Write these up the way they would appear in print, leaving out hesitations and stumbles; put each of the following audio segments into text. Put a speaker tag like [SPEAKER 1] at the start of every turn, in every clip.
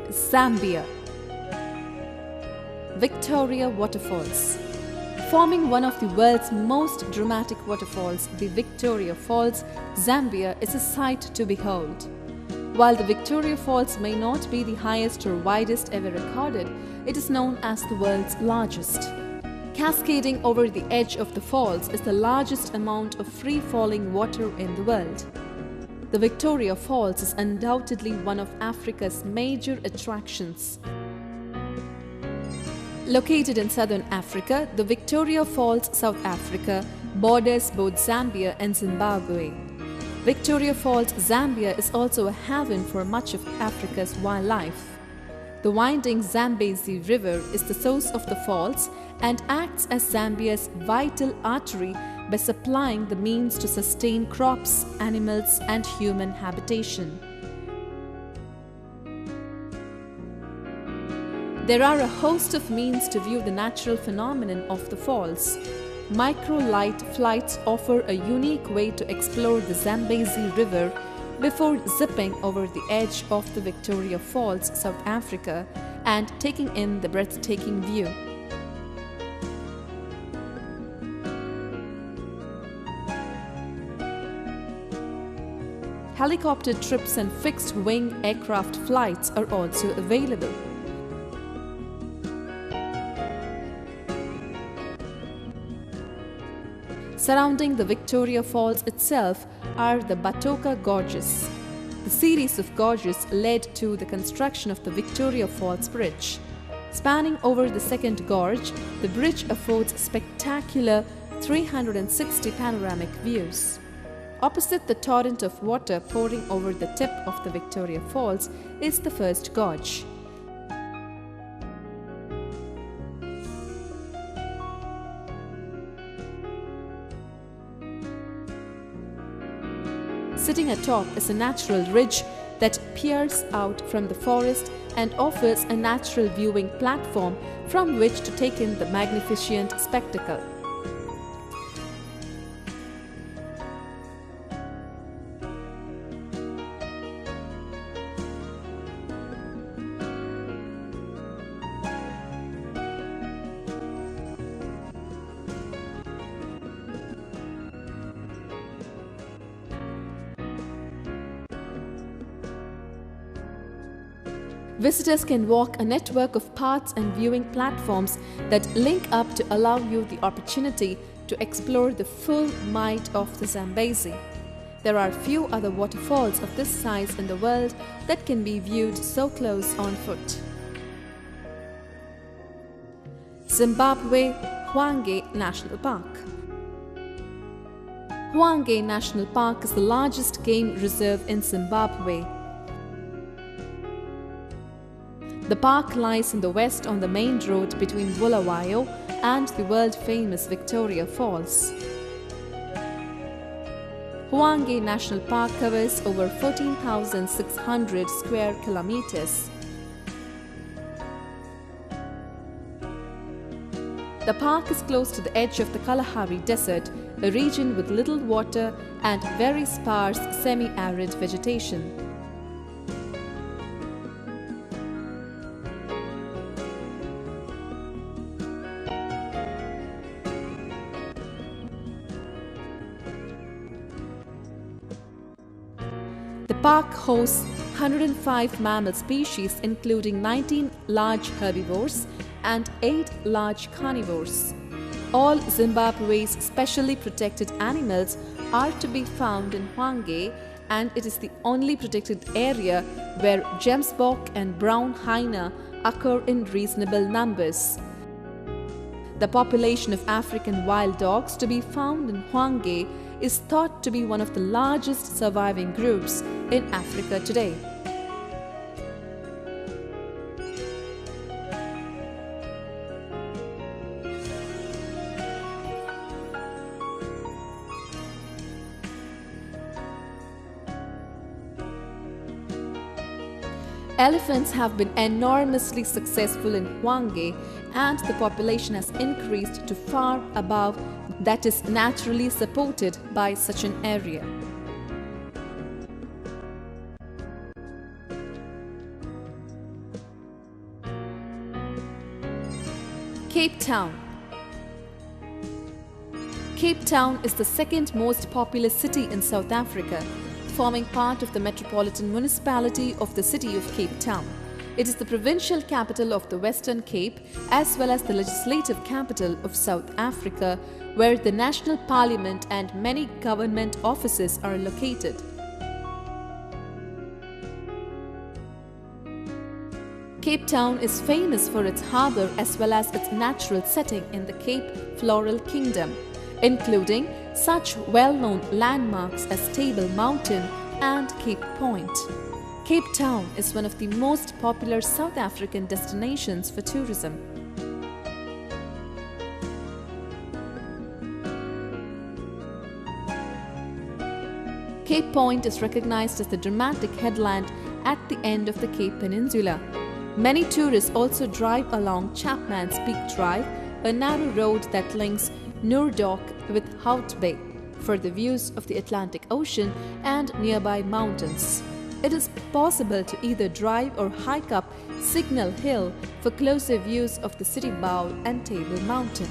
[SPEAKER 1] Zambia. Victoria Waterfalls. Forming one of the world's most dramatic waterfalls, the Victoria Falls, Zambia is a sight to behold. While the Victoria Falls may not be the highest or widest ever recorded, it is known as the world's largest. Cascading over the edge of the falls is the largest amount of free-falling water in the world. The Victoria Falls is undoubtedly one of Africa's major attractions. Located in southern Africa, the Victoria Falls, South Africa, borders both Zambia and Zimbabwe. Victoria Falls, Zambia is also a haven for much of Africa's wildlife. The winding Zambezi River is the source of the falls and acts as Zambia's vital artery by supplying the means to sustain crops, animals, and human habitation. There are a host of means to view the natural phenomenon of the falls. Micro-light flights offer a unique way to explore the Zambezi River before zipping over the edge of the Victoria Falls, South Africa, and taking in the breathtaking view. Helicopter trips and fixed-wing aircraft flights are also available. Surrounding the Victoria Falls itself are the Batoka Gorges. The series of gorges led to the construction of the Victoria Falls Bridge. Spanning over the second gorge, the bridge affords spectacular 360 panoramic views. Opposite the torrent of water pouring over the tip of the Victoria Falls is the first gorge. Sitting atop is a natural ridge that peers out from the forest and offers a natural viewing platform from which to take in the magnificent spectacle. Visitors can walk a network of paths and viewing platforms that link up to allow you the opportunity to explore the full might of the Zambezi. There are few other waterfalls of this size in the world that can be viewed so close on foot. Zimbabwe Hwanga National Park. Hwanga National Park is the largest game reserve in Zimbabwe. The park lies in the west on the main road between Bulawayo and the world-famous Victoria Falls. Hwanga National Park covers over 14,600 square kilometers. The park is close to the edge of the Kalahari Desert, a region with little water and very sparse semi-arid vegetation. The park hosts 105 mammal species, including 19 large herbivores and 8 large carnivores. All Zimbabwe's specially protected animals are to be found in Hwanga, and it is the only protected area where gemsbok and brown hyena occur in reasonable numbers. The population of African wild dogs to be found in Hwanga is thought to be one of the largest surviving groups in Africa today. Elephants have been enormously successful in Hwanga, and the population has increased to far above that is naturally supported by such an area. Cape Town. Cape Town is the second most populous city in South Africa, forming part of the metropolitan municipality of the city of Cape Town. It is the provincial capital of the Western Cape as well as the legislative capital of South Africa, where the national parliament and many government offices are located. Cape Town is famous for its harbour as well as its natural setting in the Cape Floral Kingdom, including such well-known landmarks as Table Mountain and Cape Point. Cape Town is one of the most popular South African destinations for tourism. Cape Point is recognized as the dramatic headland at the end of the Cape Peninsula. Many tourists also drive along Chapman's Peak Drive, a narrow road that links Noordhoek with Hout Bay, for the views of the Atlantic Ocean and nearby mountains. It is possible to either drive or hike up Signal Hill for closer views of the city bowl and Table Mountain.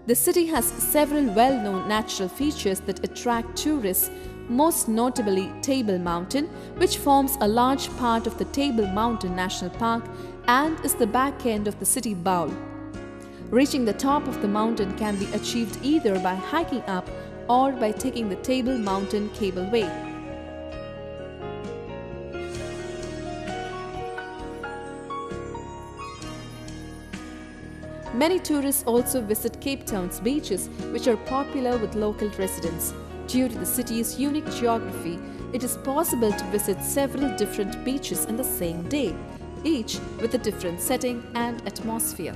[SPEAKER 1] The city has several well-known natural features that attract tourists, most notably Table Mountain, which forms a large part of the Table Mountain National Park and is the back end of the city bowl. Reaching the top of the mountain can be achieved either by hiking up or by taking the Table Mountain Cableway. Many tourists also visit Cape Town's beaches, which are popular with local residents. Due to the city's unique geography, it is possible to visit several different beaches in the same day, each with a different setting and atmosphere.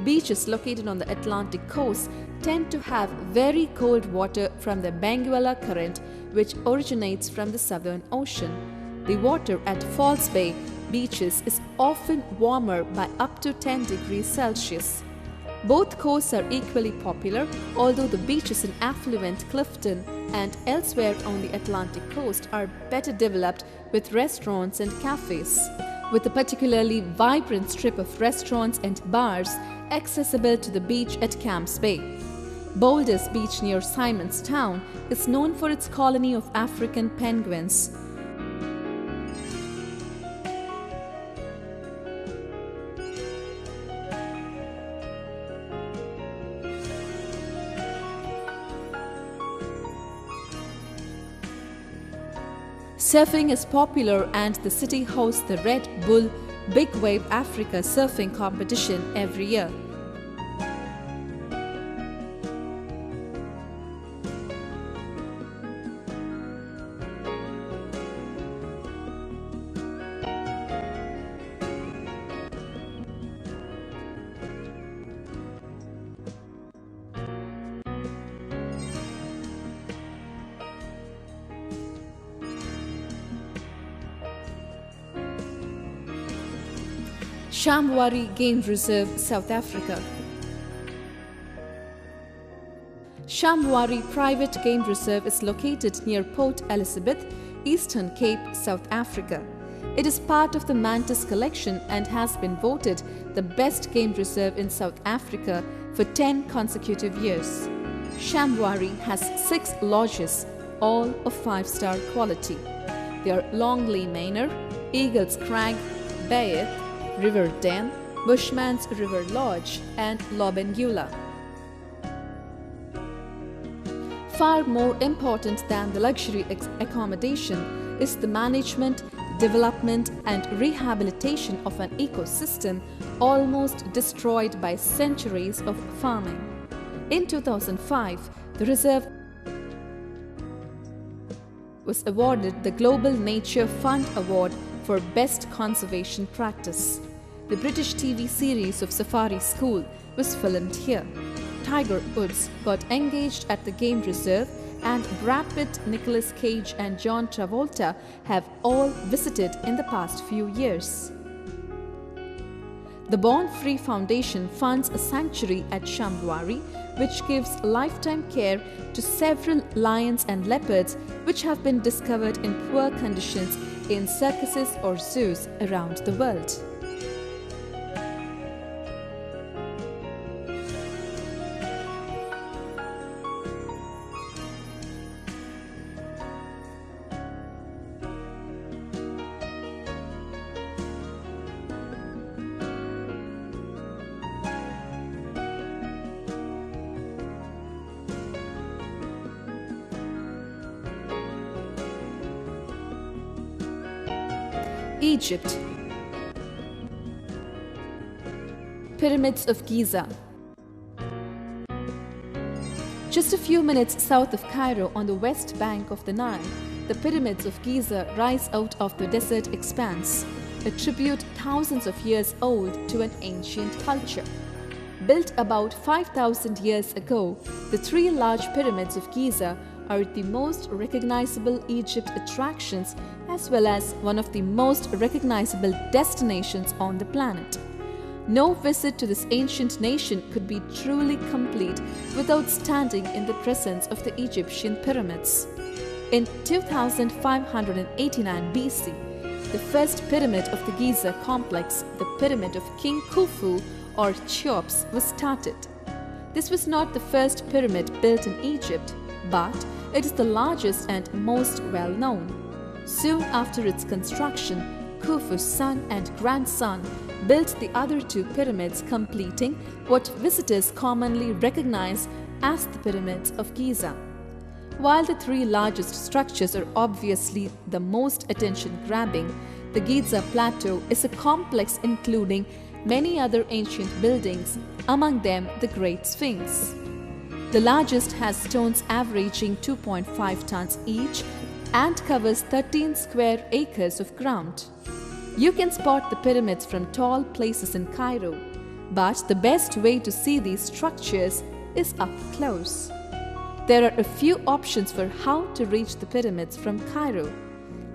[SPEAKER 1] Beaches located on the Atlantic coast tend to have very cold water from the Benguela Current, which originates from the Southern Ocean. The water at False Bay beaches is often warmer by up to 10 degrees Celsius. Both coasts are equally popular, although the beaches in affluent Clifton and elsewhere on the Atlantic coast are better developed with restaurants and cafes, with a particularly vibrant strip of restaurants and bars accessible to the beach at Camps Bay. Boulders Beach near Simonstown is known for its colony of African penguins. Surfing is popular and the city hosts the Red Bull Big Wave Africa surfing competition every year. Shamwari Game Reserve, South Africa. Shamwari Private Game Reserve is located near Port Elizabeth, Eastern Cape, South Africa. It is part of the Mantis collection and has been voted the best game reserve in South Africa for 10 consecutive years. Shamwari has 6 lodges, all of 5-star quality. They are Longley Manor, Eagles Crag, Bayeth, River Den, Bushman's River Lodge and Lobengula. Far more important than the luxury accommodation is the management, development and rehabilitation of an ecosystem almost destroyed by centuries of farming. In 2005, the reserve was awarded the Global Nature Fund Award for Best Conservation Practice. The British TV series of Safari School was filmed here. Tiger Woods got engaged at the game reserve and Brad Pitt, Nicolas Cage and John Travolta have all visited in the past few years. The Born Free Foundation funds a sanctuary at Shamwari, which gives lifetime care to several lions and leopards which have been discovered in poor conditions in circuses or zoos around the world. Egypt. Pyramids of Giza. Just a few minutes south of Cairo on the west bank of the Nile, the Pyramids of Giza rise out of the desert expanse, a tribute thousands of years old to an ancient culture. Built about 5,000 years ago, the three large pyramids of Giza are the most recognizable Egypt attractions as well as one of the most recognizable destinations on the planet. No visit to this ancient nation could be truly complete without standing in the presence of the Egyptian pyramids. In 2589 BC, the first pyramid of the Giza complex, the Pyramid of King Khufu or Cheops, was started. This was not the first pyramid built in Egypt, but it is the largest and most well-known. Soon after its construction, Khufu's son and grandson built the other two pyramids, completing what visitors commonly recognize as the Pyramids of Giza. While the three largest structures are obviously the most attention-grabbing, the Giza Plateau is a complex including many other ancient buildings, among them the Great Sphinx. The largest has stones averaging 2.5 tons each and covers 13 square acres of ground. You can spot the pyramids from tall places in Cairo, but the best way to see these structures is up close. There are a few options for how to reach the pyramids from Cairo.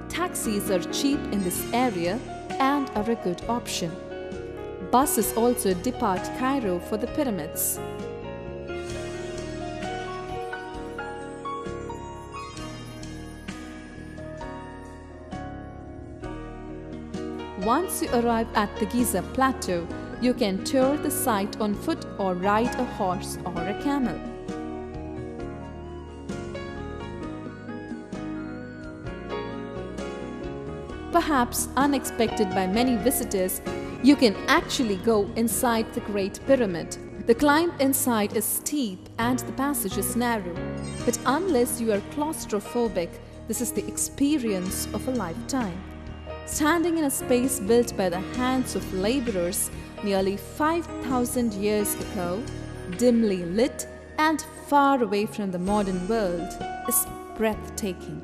[SPEAKER 1] Taxis are cheap in this area and are a good option. Buses also depart Cairo for the pyramids. Once you arrive at the Giza Plateau, you can tour the site on foot or ride a horse or a camel. Perhaps unexpected by many visitors, you can actually go inside the Great Pyramid. The climb inside is steep and the passage is narrow, but unless you are claustrophobic, this is the experience of a lifetime. Standing in a space built by the hands of laborers nearly 5,000 years ago, dimly lit and far away from the modern world, is breathtaking.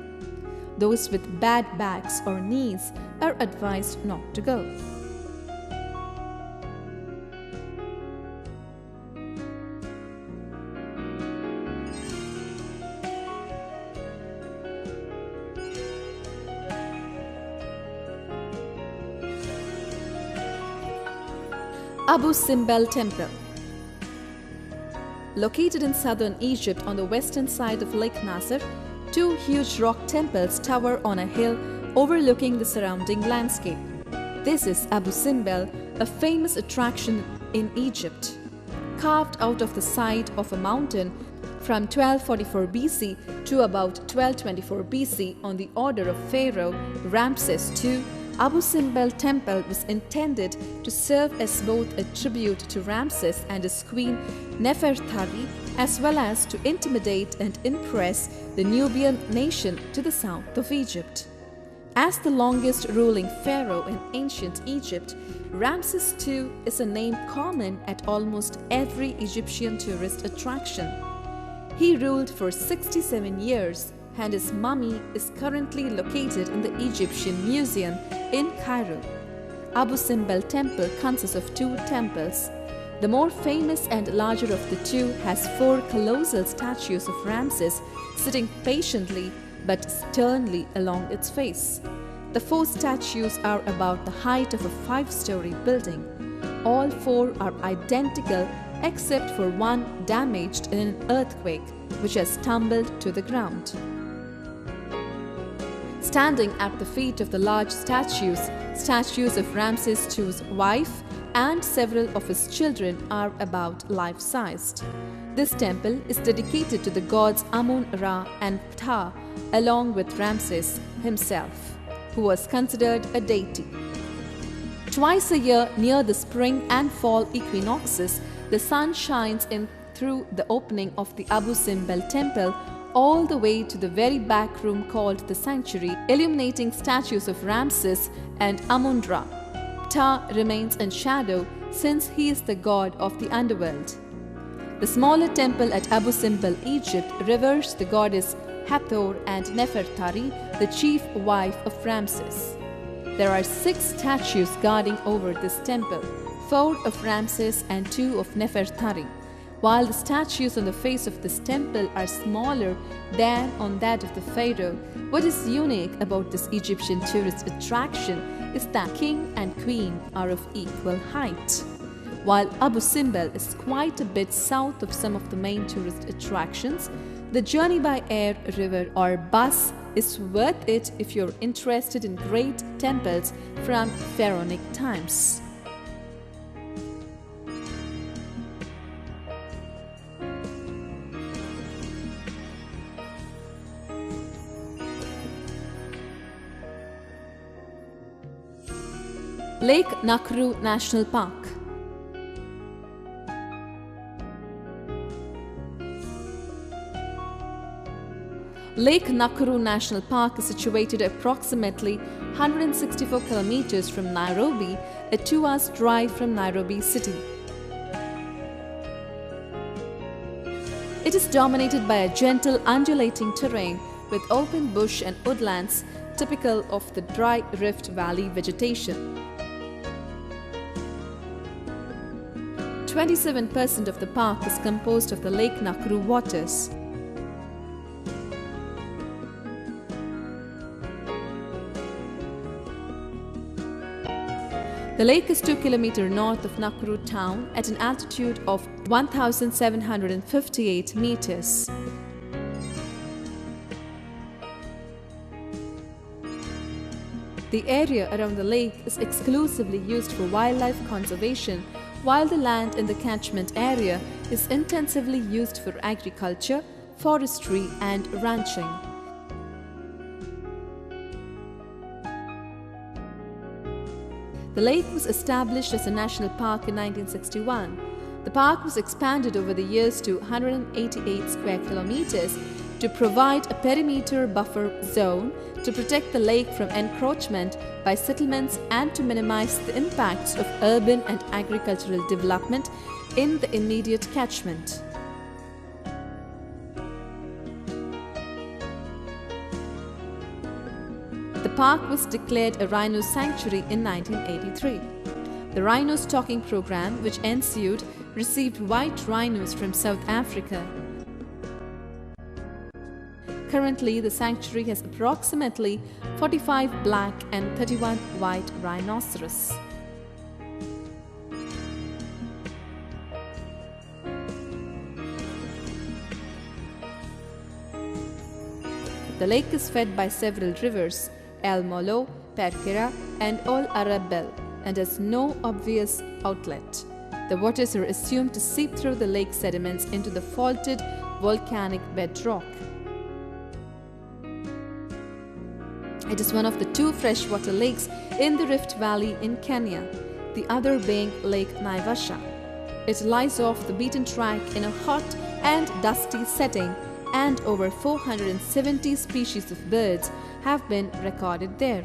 [SPEAKER 1] Those with bad backs or knees are advised not to go. Abu Simbel Temple. Located in southern Egypt on the western side of Lake Nasser, two huge rock temples tower on a hill overlooking the surrounding landscape. This is Abu Simbel, a famous attraction in Egypt. Carved out of the side of a mountain from 1244 BC to about 1224 BC on the order of Pharaoh Ramses II, Abu Simbel Temple was intended to serve as both a tribute to Ramses and his queen Nefertari, as well as to intimidate and impress the Nubian nation to the south of Egypt. As the longest ruling pharaoh in ancient Egypt, Ramses II is a name common at almost every Egyptian tourist attraction. He ruled for 67 years, and his mummy is currently located in the Egyptian Museum in Cairo. Abu Simbel Temple consists of two temples. The more famous and larger of the two has four colossal statues of Ramses sitting patiently but sternly along its face. The four statues are about the height of a 5-story building. all four are identical except for one damaged in an earthquake which has tumbled to the ground. Standing at the feet of the large statues of Ramses II's wife and several of his children are about life-sized. This temple is dedicated to the gods Amun-Ra and Ptah along with Ramses himself, who was considered a deity. Twice a year near the spring and fall equinoxes, the sun shines in through the opening of the Abu Simbel temple all the way to the very back room called the sanctuary, illuminating statues of Ramses and Amun-Ra. Ptah remains in shadow since he is the god of the underworld. The smaller temple at Abu Simbel, Egypt, reveres the goddess Hathor and Nefertari, the chief wife of Ramses. There are 6 statues guarding over this temple, 4 of Ramses and 2 of Nefertari. While the statues on the face of this temple are smaller than on that of the pharaoh, what is unique about this Egyptian tourist attraction is that king and queen are of equal height. While Abu Simbel is quite a bit south of some of the main tourist attractions, the journey by air, river or bus is worth it if you're interested in great temples from pharaonic times. Lake Nakuru National Park. Lake Nakuru National Park is situated approximately 164 kilometers from Nairobi, a 2-hour drive from Nairobi city. It is dominated by a gentle undulating terrain with open bush and woodlands typical of the dry Rift Valley vegetation. 27% of the park is composed of the Lake Nakuru waters. The lake is 2 km north of Nakuru town at an altitude of 1,758 meters. The area around the lake is exclusively used for wildlife conservation, while the land in the catchment area is intensively used for agriculture, forestry and ranching. The lake was established as a national park in 1961. The park was expanded over the years to 188 square kilometers to provide a perimeter buffer zone to protect the lake from encroachment by settlements and to minimize the impacts of urban and agricultural development in the immediate catchment. The park was declared a rhino sanctuary in 1983. The rhino stalking program, which ensued, received white rhinos from South Africa. Currently, the sanctuary has approximately 45 black and 31 white rhinoceros. The lake is fed by several rivers, El Molo, Perkera and Ol Arabel, and has no obvious outlet. The waters are assumed to seep through the lake sediments into the faulted volcanic bedrock. It is one of the 2 freshwater lakes in the Rift Valley in Kenya, the other being Lake Naivasha. It lies off the beaten track in a hot and dusty setting, and over 470 species of birds have been recorded there,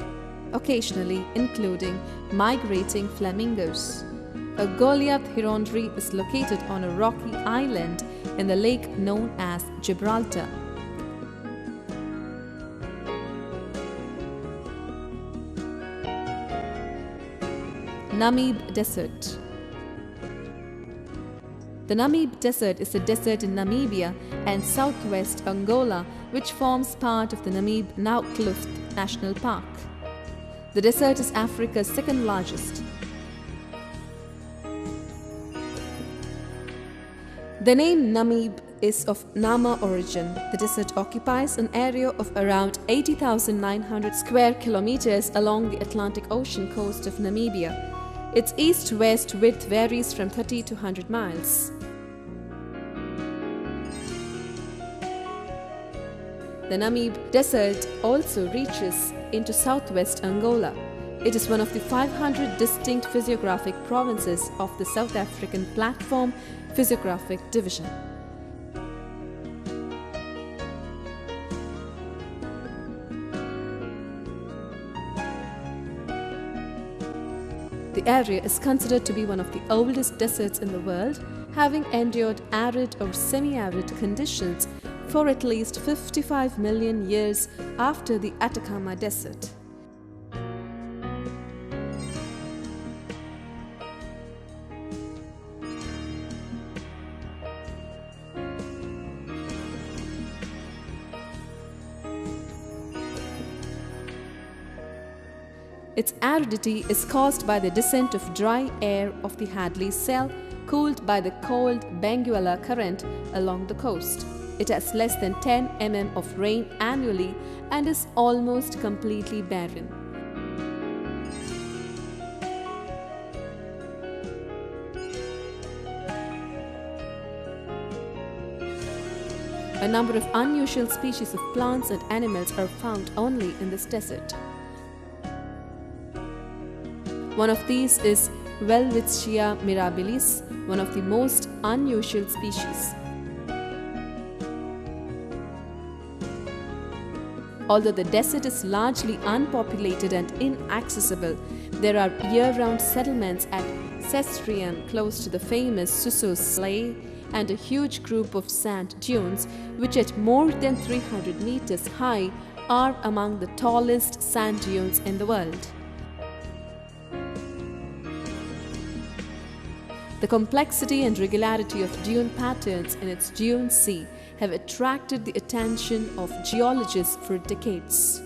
[SPEAKER 1] occasionally including migrating flamingos. A Goliath hirondry is located on a rocky island in the lake known as Gibraltar. Namib Desert. The Namib Desert is a desert in Namibia and southwest Angola, which forms part of the Namib Naukluft National Park. The desert is Africa's second largest. The name Namib is of Nama origin. The desert occupies an area of around 80,900 square kilometers along the Atlantic Ocean coast of Namibia. Its east-west width varies from 30 to 100 miles. The Namib Desert also reaches into southwest Angola. It is one of the 500 distinct physiographic provinces of the South African Platform Physiographic Division. The area is considered to be one of the oldest deserts in the world, having endured arid or semi-arid conditions for at least 55 million years after the Atacama Desert. Its aridity is caused by the descent of dry air of the Hadley Cell, cooled by the cold Benguela current along the coast. It has less than 10 mm of rain annually and is almost completely barren. A number of unusual species of plants and animals are found only in this desert. One of these is Welwitschia mirabilis, one of the most unusual species. Although the desert is largely unpopulated and inaccessible, there are year-round settlements at Sestrian close to the famous Suso Slay and a huge group of sand dunes which at more than 300 meters high are among the tallest sand dunes in the world. The complexity and regularity of dune patterns in its dune sea have attracted the attention of geologists for decades.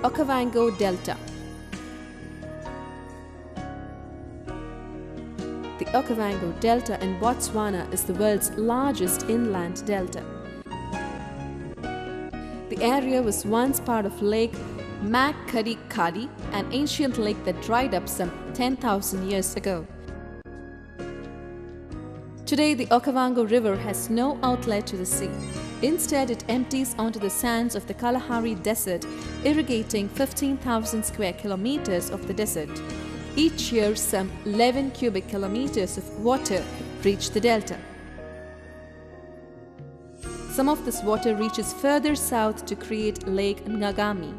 [SPEAKER 1] Okavango Delta. The Okavango Delta in Botswana is the world's largest inland delta. The area was once part of Lake Makgadikgadi, an ancient lake that dried up some 10,000 years ago. Today, the Okavango River has no outlet to the sea. Instead, it empties onto the sands of the Kalahari Desert, irrigating 15,000 square kilometers of the desert. Each year, some 11 cubic kilometers of water reach the delta. Some of this water reaches further south to create Lake Ngagami.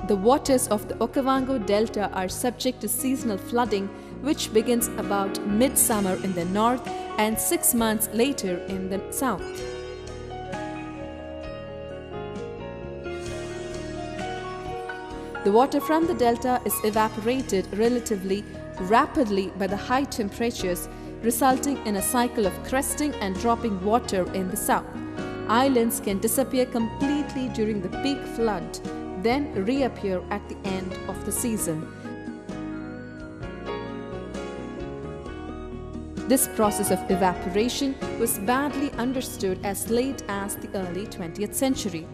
[SPEAKER 1] The waters of the Okavango Delta are subject to seasonal flooding, which begins about midsummer in the north and 6 months later in the south. The water from the delta is evaporated relatively rapidly by the high temperatures, resulting in a cycle of cresting and dropping water in the south. Islands can disappear completely during the peak flood, then reappear at the end of the season. This process of evaporation was badly understood as late as the early 20th century.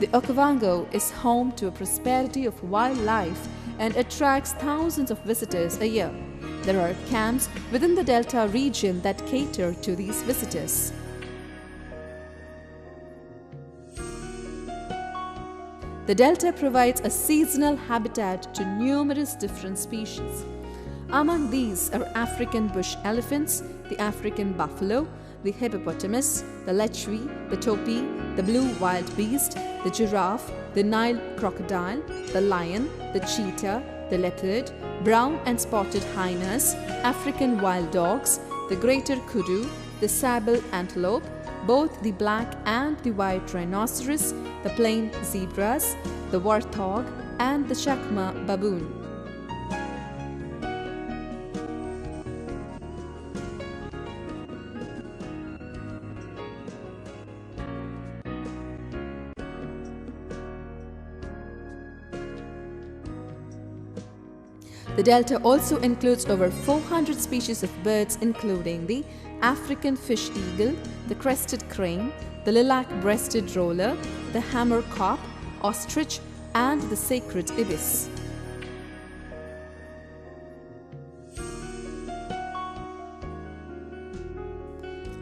[SPEAKER 1] The Okavango is home to a prosperity of wildlife and attracts thousands of visitors a year. There are camps within the delta region that cater to these visitors. The delta provides a seasonal habitat to numerous different species. Among these are African bush elephants, the African buffalo, the hippopotamus, the lechui, the topi, the blue wild beast, the giraffe, the Nile crocodile, the lion, the cheetah, the leopard, brown and spotted hyenas, African wild dogs, the greater kudu, the sable antelope, both the black and the white rhinoceros, the plain zebras, the warthog, and the chacma baboon. The delta also includes over 400 species of birds, including the African fish eagle, the crested crane, the lilac-breasted roller, the hammercock, ostrich, and the sacred ibis.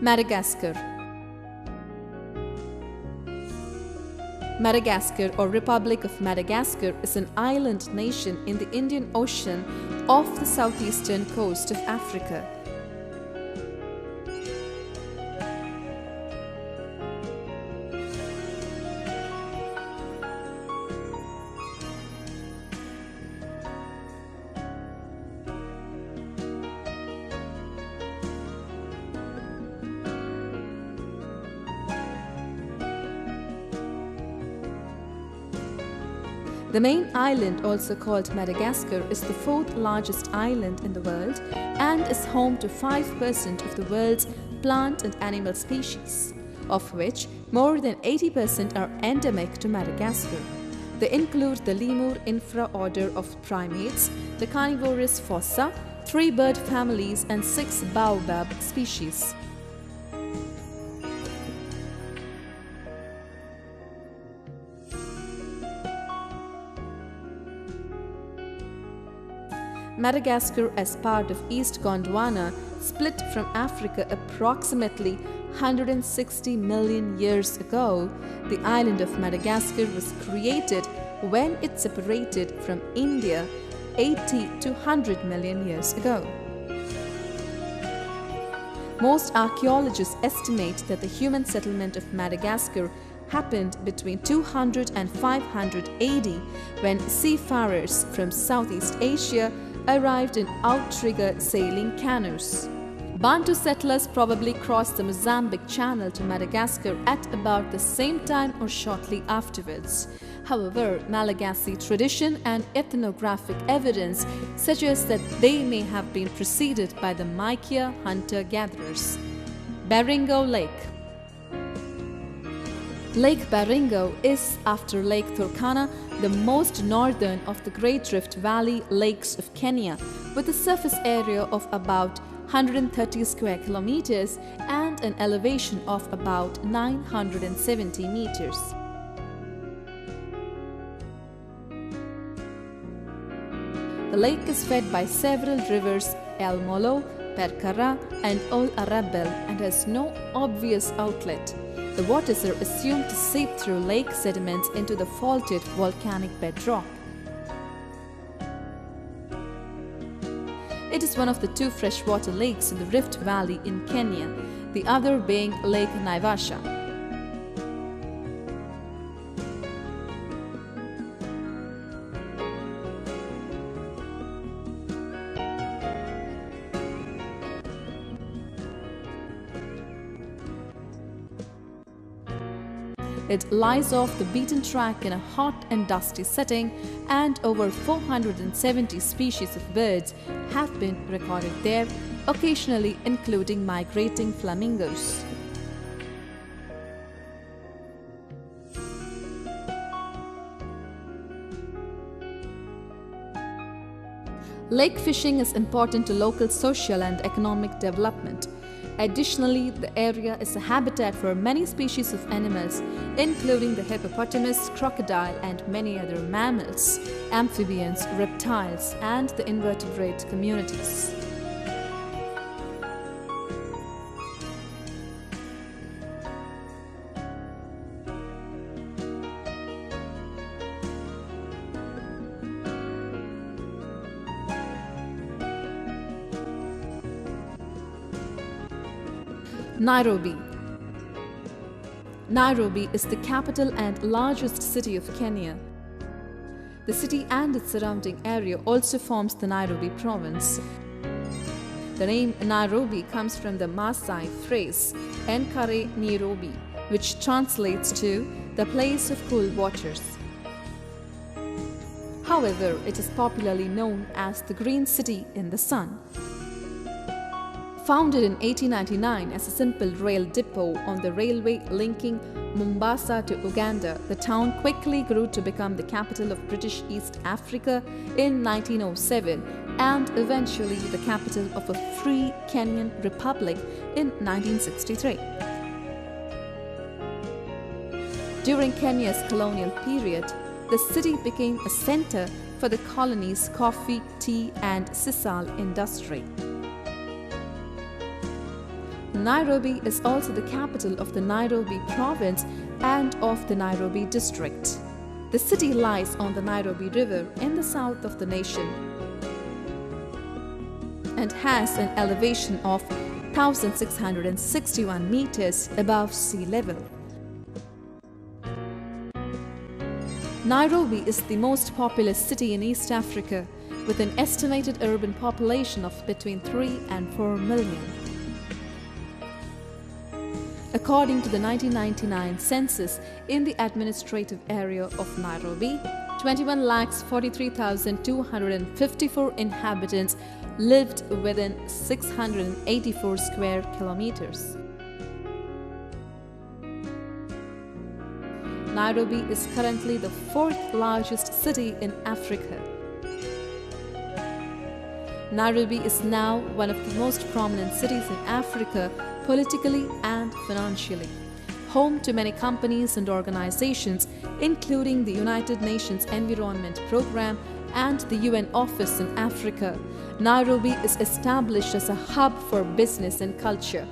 [SPEAKER 1] Madagascar. Madagascar, or Republic of Madagascar, is an island nation in the Indian Ocean off the southeastern coast of Africa. The main island, also called Madagascar, is the fourth largest island in the world and is home to 5% of the world's plant and animal species, of which more than 80% are endemic to Madagascar. They include the lemur infraorder of primates, the carnivorous fossa, 3 bird families, and 6 baobab species. Madagascar, as part of East Gondwana, split from Africa approximately 160 million years ago. The island of Madagascar was created when it separated from India 80 to 100 million years ago. Most archaeologists estimate that the human settlement of Madagascar happened between 200 and 500 AD, when seafarers from Southeast Asia arrived in outrigger sailing canoes. Bantu settlers probably crossed the Mozambique Channel to Madagascar at about the same time or shortly afterwards. However, Malagasy tradition and ethnographic evidence suggests that they may have been preceded by the Maikya hunter-gatherers. Baringo Lake. Lake Baringo is, after Lake Turkana, the most northern of the Great Rift Valley lakes of Kenya, with a surface area of about 130 square kilometers and an elevation of about 970 meters. The lake is fed by several rivers, El Molo, Perkara, and Ol Arabel, and has no obvious outlet. The waters are assumed to seep through lake sediments into the faulted volcanic bedrock. It is one of the 2 freshwater lakes in the Rift Valley in Kenya, the other being Lake Naivasha. It lies off the beaten track in a hot and dusty setting, and over 470 species of birds have been recorded there, occasionally including migrating flamingos. Lake fishing is important to local social and economic development. Additionally, the area is a habitat for many species of animals, including the hippopotamus, crocodile, and many other mammals, amphibians, reptiles, and the invertebrate communities. Nairobi. Nairobi is the capital and largest city of Kenya. The city and its surrounding area also forms the Nairobi province. The name Nairobi comes from the Maasai phrase Enkare Nairobi, which translates to the place of cool waters. However, it is popularly known as the Green City in the Sun. Founded in 1899 as a simple rail depot on the railway linking Mombasa to Uganda, the town quickly grew to become the capital of British East Africa in 1907 and eventually the capital of a free Kenyan republic in 1963. During Kenya's colonial period, the city became a center for the colony's coffee, tea, and sisal industry. Nairobi is also the capital of the Nairobi province and of the Nairobi district. The city lies on the Nairobi River in the south of the nation and has an elevation of 1,661 meters above sea level. Nairobi is the most populous city in East Africa, with an estimated urban population of between 3 and 4 million. According to the 1999 census, in the administrative area of Nairobi, 21,43,254 inhabitants lived within 684 square kilometers. Nairobi is currently the 4th largest city in Africa. Nairobi is now one of the most prominent cities in Africa politically and financially. Home to many companies and organizations, including the United Nations Environment Programme and the UN Office in Africa, Nairobi is established as a hub for business and culture.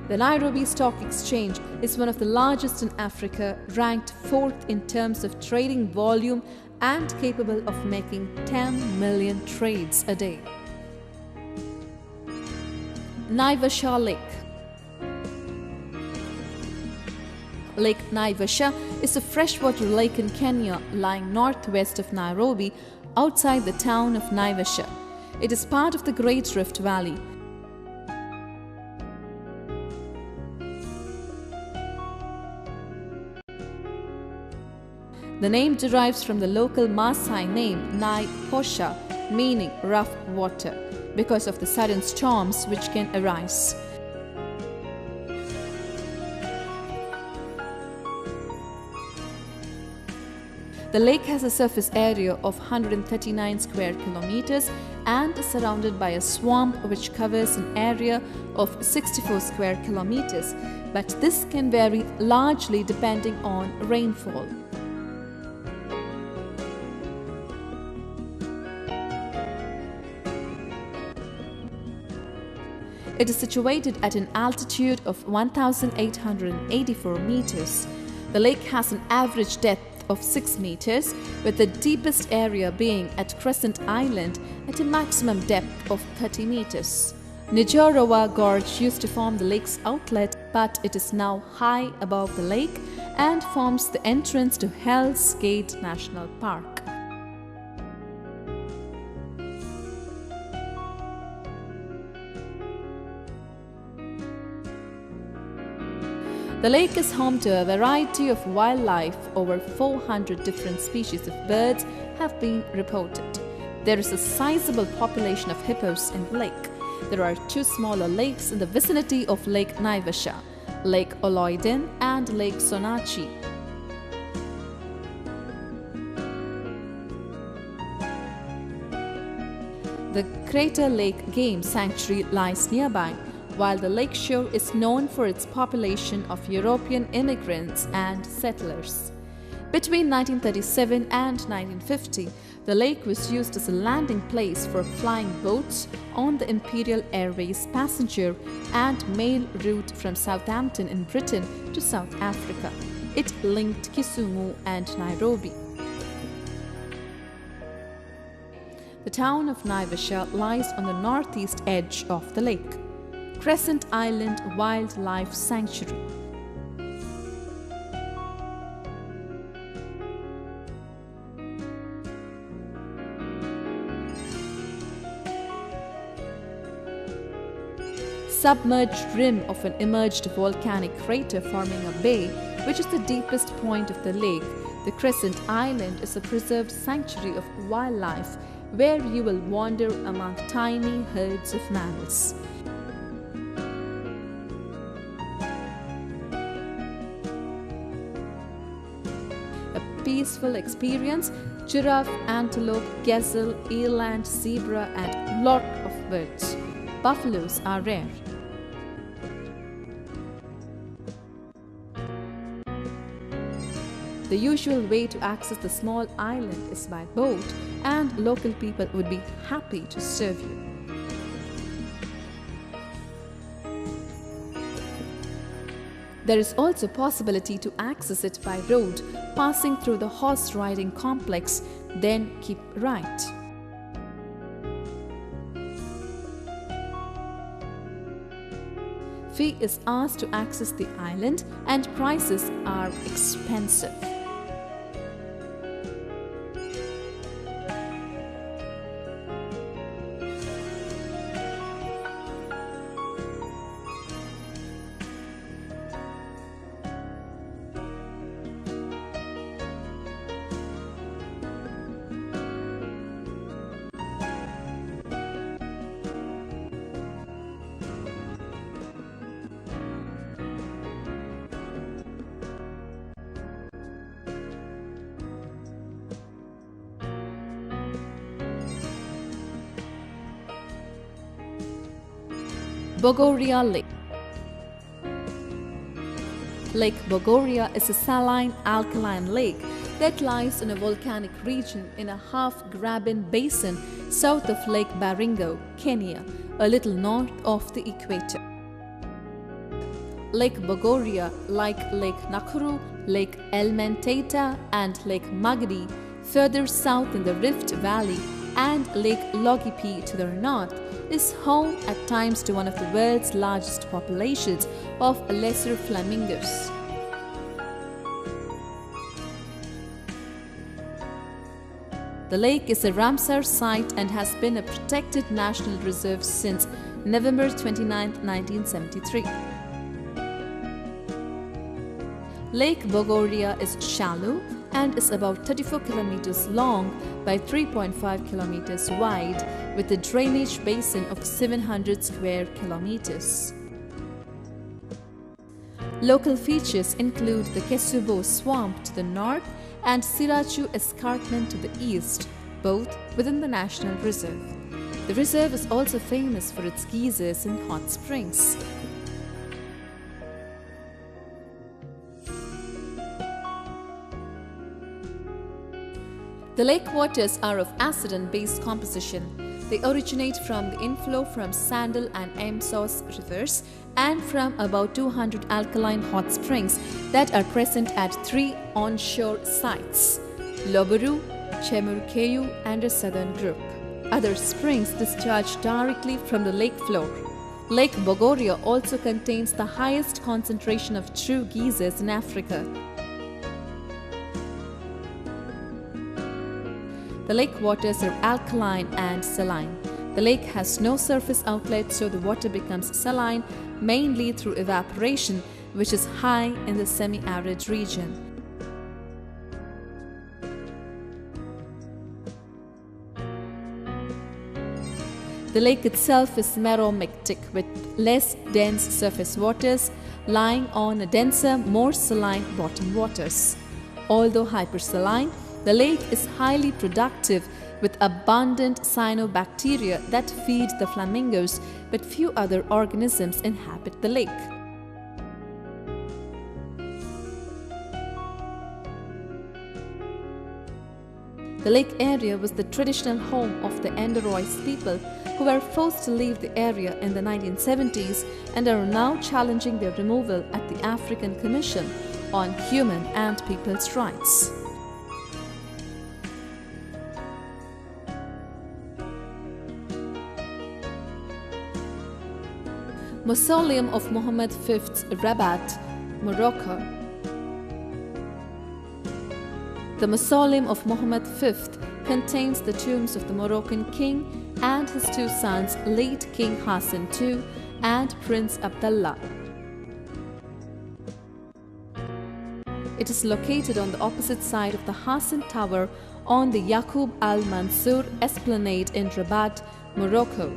[SPEAKER 1] The Nairobi Stock Exchange is one of the largest in Africa, ranked 4th in terms of trading volume and capable of making 10 million trades a day. Naivasha Lake. Lake Naivasha is a freshwater lake in Kenya lying northwest of Nairobi, outside the town of Naivasha. It is part of the Great Rift Valley. The name derives from the local Maasai name Naivasha, meaning rough water, because of the sudden storms which can arise. The lake has a surface area of 139 square kilometers and is surrounded by a swamp which covers an area of 64 square kilometers, but this can vary largely depending on rainfall. It is situated at an altitude of 1,884 meters. The lake has an average depth of 6 meters, with the deepest area being at Crescent Island at a maximum depth of 30 meters. Nijarawa Gorge used to form the lake's outlet, but it is now high above the lake and forms the entrance to Hell's Gate National Park. The lake is home to a variety of wildlife. Over 400 different species of birds have been reported. There is a sizable population of hippos in the lake. There are 2 smaller lakes in the vicinity of Lake Naivasha, Lake Oloiden and Lake Sonachi. The Crater Lake Game Sanctuary lies nearby, while the lakeshore is known for its population of European immigrants and settlers. Between 1937 and 1950, the lake was used as a landing place for flying boats on the Imperial Airways passenger and mail route from Southampton in Britain to South Africa. It linked Kisumu and Nairobi. The town of Naivasha lies on the northeast edge of the lake. Crescent Island Wildlife Sanctuary. submerged rim of an emerged volcanic crater forming a bay, which is the deepest point of the lake. The Crescent Island is a preserved sanctuary of wildlife where you will wander among tiny herds of mammals. A peaceful experience, giraffe, antelope, gazelle, eland, zebra and lot of birds. Buffaloes are rare. The usual way to access the small island is by boat, and local people would be happy to serve you. There is also possibility to access it by road, passing through the horse riding complex, then keep right. Fee is asked to access the island, and prices are expensive. Bogoria Lake. Lake Bogoria is a saline alkaline lake that lies in a volcanic region in a half-graben basin south of Lake Baringo, Kenya, a little north of the equator. Lake Bogoria, like Lake Nakuru, Lake Elmentata and Lake Magadi further south in the Rift Valley and Lake Logipi to the north, is home at times to one of the world's largest populations of lesser flamingos. The lake is a Ramsar site and has been a protected national reserve since November 29, 1973. Lake Bogoria is shallow and is about 34 kilometers long by 3.5 kilometers wide, with a drainage basin of 700 square kilometers. Local features include the Kesubo Swamp to the north and Sirachu Escarpment to the east, both within the National Reserve. The reserve is also famous for its geysers and hot springs. The lake waters are of acid and base composition. They originate from the inflow from Sandal and Emsos rivers and from about 200 alkaline hot springs that are present at 3 onshore sites: Loboru, Chemurkeyu and a southern group. Other springs discharge directly from the lake floor. Lake Bogoria also contains the highest concentration of true geysers in Africa. The lake waters are alkaline and saline. The lake has no surface outlet, so the water becomes saline mainly through evaporation, which is high in the semi-arid region. The lake itself is meromictic, with less dense surface waters lying on a denser, more saline bottom waters. Although hypersaline, the lake is highly productive with abundant cyanobacteria that feed the flamingos, but few other organisms inhabit the lake. The lake area was the traditional home of the Endorois people, who were forced to leave the area in the 1970s and are now challenging their removal at the African Commission on Human and People's Rights. Mausoleum of Mohammed V's, Rabat, Morocco. The Mausoleum of Mohammed V contains the tombs of the Moroccan king and his two sons, late King Hassan II and Prince Abdullah. It is located on the opposite side of the Hassan Tower on the Yaqub al-Mansur Esplanade in Rabat, Morocco.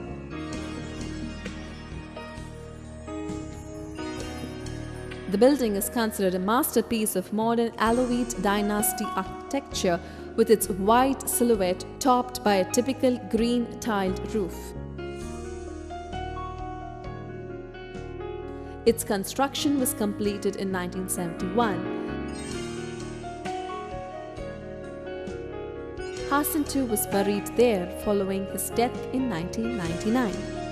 [SPEAKER 1] The building is considered a masterpiece of modern Alawite dynasty architecture with its white silhouette topped by a typical green tiled roof. Its construction was completed in 1971. Hassan II was buried there following his death in 1999.